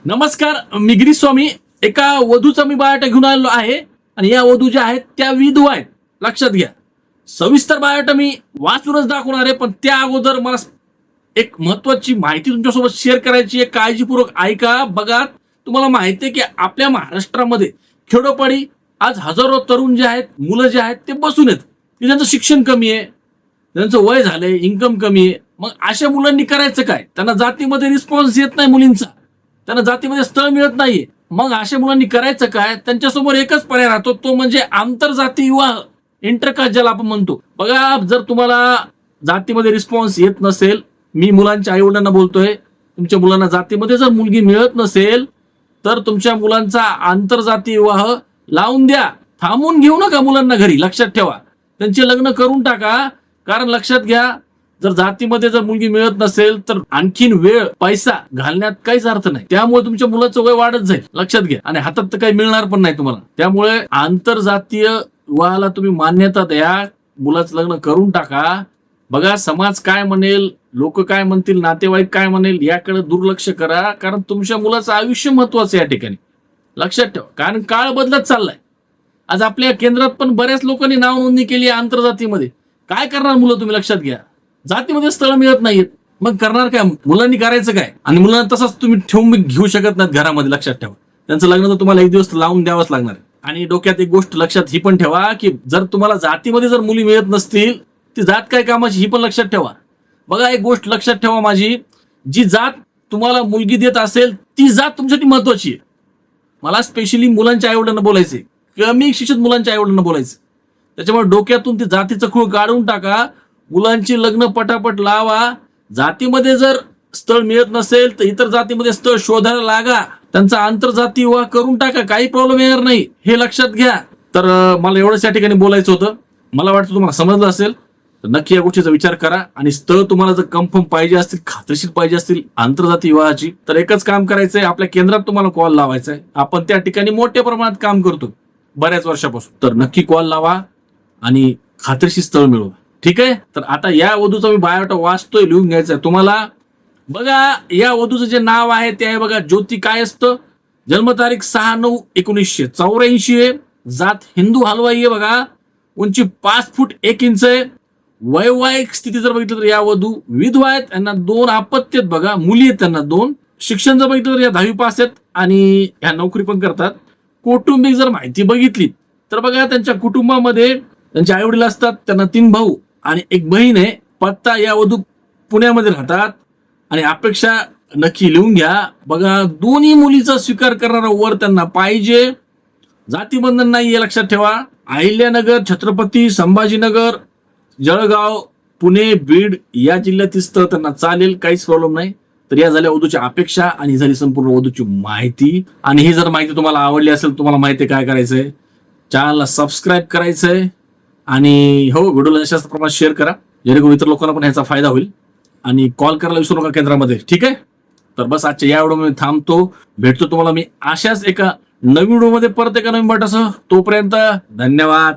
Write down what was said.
नमस्कार, मी गिरीश स्वामी. एका वधूचा मी बायोटा घेऊन आलेलो आहे आणि या वधू ज्या आहेत त्या विधवा आहेत. लक्षात घ्या. सविस्तर बायोटा मी वाचूनच दाखवणार आहे, पण त्या अगोदर मला एक महत्वाची माहिती तुमच्यासोबत शेअर करायची आहे. काळजीपूर्वक ऐका. बघा, तुम्हाला माहिती आहे की आपल्या महाराष्ट्रामध्ये खेडोपाडी आज हजारो तरुण जे आहेत, मुलं जे आहेत ते बसून आहेत की त्यांचं शिक्षण कमी आहे, त्यांचं वय झालंय, इन्कम कमी आहे. मग अशा मुलांनी करायचं काय? त्यांना जातीमध्ये रिस्पॉन्स येत नाही मुलींचा, त्यांना जातीमध्ये स्थळ मिळत नाहीये. मग अशा मुलांनी करायचं काय? त्यांच्यासमोर एकच पर्याय राहतो, तो म्हणजे आंतरजाती विवाह, इंटरकास्ट ज्याला आपण म्हणतो. बघा, जर तुम्हाला जातीमध्ये रिस्पॉन्स येत नसेल, मी मुलांच्या आई वडिलांना बोलतोय, तुमच्या मुलांना जातीमध्ये जर मुलगी मिळत नसेल तर तुमच्या मुलांचा आंतरजाती विवाह लावून द्या. थांबून घेऊ नका मुलांना घरी. लक्षात ठेवा, त्यांचे लग्न करून टाका. कारण लक्षात घ्या, जर जातीमध्ये जर मुलगी मिळत नसेल तर आणखीन वेळ पैसा घालण्यात काहीच अर्थ नाही. त्यामुळे तुमच्या मुलाचं वय वाढत जाईल. लक्षात घ्या. आणि हातात तर काही मिळणार पण नाही तुम्हाला. त्यामुळे आंतरजातीय विवाहाला तुम्ही मान्यता द्या, मुलाचं लग्न करून टाका. बघा, समाज काय म्हणेल, लोक काय म्हणतील, नातेवाईक काय म्हणेल, याकडे दुर्लक्ष करा. कारण तुमच्या मुलाचं आयुष्य महत्वाचं आहे या ठिकाणी. लक्षात ठेवा, कारण काळ बदलत चाललाय. आज आपल्या केंद्रात पण बऱ्याच लोकांनी नाव नोंदणी केली आहे आंतरजातीमध्ये. काय करणार मुलं? तुम्ही लक्षात घ्या, जातीमध्ये स्थळ मिळत नाहीत, मग करणार काय? मुलांनी करायचं काय? आणि मुलांना तसंच तुम्ही ठेवून घेऊ शकत नाहीत घरामध्ये. लक्षात ठेवा, त्यांचं लग्न तर तुम्हाला एक दिवस लावून द्यावंच लागणार आहे. आणि डोक्यात एक गोष्ट लक्षात ही पण ठेवा की जर तुम्हाला जातीमध्ये जर मुली मिळत नसतील, ती जात काय कामाची ही पण लक्षात ठेवा. बघा, एक गोष्ट लक्षात ठेवा माझी, जी जात तुम्हाला मुलगी देत असेल ती जात तुमच्यासाठी महत्वाची आहे. मला स्पेशली मुलांच्या आईवडिलांना बोलायचंय, कमी शिक्षित मुलांच्या आईवडिलांना बोलायचं. त्याच्यामुळे डोक्यातून ते जातीचं खूळ काढून टाका. मुलांची लग्न पटापट लावा. जातीमध्ये जर स्थळ मिळत नसेल तर इतर जातीमध्ये स्थळ शोधायला लागा. त्यांचा आंतरजाती विवाह करून टाका. काही प्रॉब्लेम येणार नाही, हे लक्षात घ्या. तर मला एवढंच या ठिकाणी बोलायचं होतं. मला वाटतं तुम्हाला समजलं असेल. तर नक्की या गोष्टीचा विचार करा. आणि स्थळ तुम्हाला जर कन्फर्म पाहिजे असतील, खात्रीशीर पाहिजे असतील आंतरजाती विवाहाची, तर एकच काम करायचंय, आपल्या केंद्रात तुम्हाला कॉल लावायचा आहे. आपण त्या ठिकाणी मोठ्या प्रमाणात काम करतो बऱ्याच वर्षापासून. तर नक्की कॉल लावा आणि खात्रीशीर स्थळ मिळवा. ठीक आहे. तर आता या वधूचा मी बायोटा वाचतोय, लिहून घ्यायचा आहे तुम्हाला. बघा, या वधूचं जे नाव आहे ते आहे बघा ज्योती. काय असतं? जन्मतारीख 6/9/1984 आहे. जात हिंदू हलवाई आहे. बघा, उंची 5 फूट 1 इंच आहे. वैवाहिक स्थिती जर बघितलं तर या वधू विधवा आहेत. यांना 2 अपत्य आहेत. बघा, मुली आहेत त्यांना 2. शिक्षण जर बघितलं तर या 10वी पास आहेत आणि ह्या नोकरी पण करतात. कौटुंबिक जर माहिती बघितली तर बघा, त्यांच्या कुटुंबामध्ये त्यांचे आई वडील असतात, त्यांना 3 भाऊ आणि 1 बहीण आहे. पत्ता, या वधू पुण्यामध्ये राहतात. आणि अपेक्षा नक्की लिहून घ्या. बघा, दोन्ही मुलीचा स्वीकार करणारा वर त्यांना पाहिजे. जातीबंधन नाही हे लक्षात ठेवा. अहिल्यानगर, छत्रपती संभाजीनगर, जळगाव, पुणे, बीड या जिल्ह्यातील स्थळ त्यांना चालेल, काहीच प्रॉब्लेम नाही. तर या झाल्या वधूच्या अपेक्षा आणि झाली संपूर्ण वधूची माहिती. आणि ही जर माहिती तुम्हाला आवडली असेल, तुम्हाला माहिती काय करायचंय, चॅनलला सबस्क्राईब करायचंय आणि हो, व्हिडिओला जास्त प्रमाणात शेअर करा, जेणेकरून इतर लोकांना पण ह्याचा फायदा होईल. आणि कॉल करायला विसरू नका केंद्रामध्ये. ठीक आहे. तर बस आजच्या या व्हिडिओमध्ये थांबतो. भेटतो तुम्हाला मी अशाच एका नवीन व्हिडिओमध्ये परत एका नवीन पाठासह. तोपर्यंत धन्यवाद.